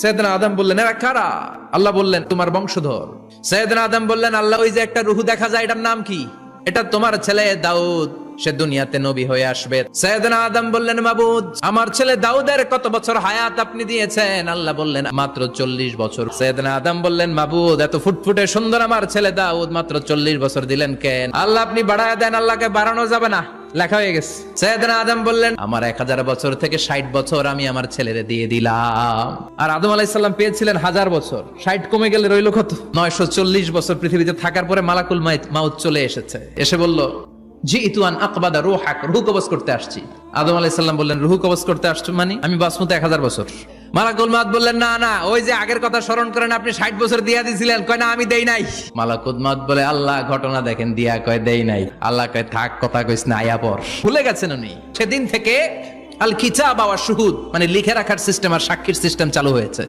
সৈয়দনা আদম বললেন, এরা কারা? আল্লাহ বললেন, তোমার বংশধর। সৈয়দনা আদম বললেন, আল্লাহ, ওই যে একটা রূহ দেখা যায়, এটার নাম কি? এটা তোমার ছেলে দাউদ, সে দুনিয়াতে নবী হয়ে আসবে। সৈয়দনা আদম বললেন, মাবুদ, আমার ছেলে দাউদের কত বছর হায়াত আপনি দিয়েছেন? আল্লাহ বললেন, মাত্র 40 বছর। সৈয়দনা আদম বললেন, মাবুদ, এত ফুটফুটে সুন্দর আমার ছেলে দাউদ, মাত্র 40 বছর দিলেন কেন? আল্লাহ, আপনি বাড়ায় দেন, আল্লাহকে বাড়ানো যাবে না, লেখা হয়ে গেছে। সৈয়দনা আদম বললেন, আমার 1000 বছর থেকে 60 বছর আমি আমার ছেলেরে দিয়ে দিলাম। আর আদম আলাইহিস সালাম পেয়েছিলেন 1000 বছর, 60 কমে গেলে রইল কত? 940 বছর পৃথিবীতে থাকার পরে মালাকুল মাউত চলে এসেছে। এসে বলল, জিইতু আন আকবাদা রূহাক, রূহ কবজ করতে আসছি। আদম আলাইহিস সালাম বললেন, রূহ কবজ করতে আসছো মানে? আমি বাঁচবো 1000 বছর। মালাকুল মাউত বললেন, না না, ওই যে আগের কথা স্মরণ করেন, আপনি 60 বছর দিয়া দিছিলেন। কয়, না, আমি দেই নাই। মালাকুল মাউত বলে, আল্লাহ, ঘটনা দেখেন, দিয়া কয় দেই নাই। আল্লাহ কয়, থাক, কথা কইস না, আয়া পর। ভুলে গেছেন উনি। সেদিন থেকে আল কিতাব ওয়া শুহুদ, মানে লিখে রাখার সিস্টেম আর সাক্ষীর সিস্টেম চালু হয়েছে।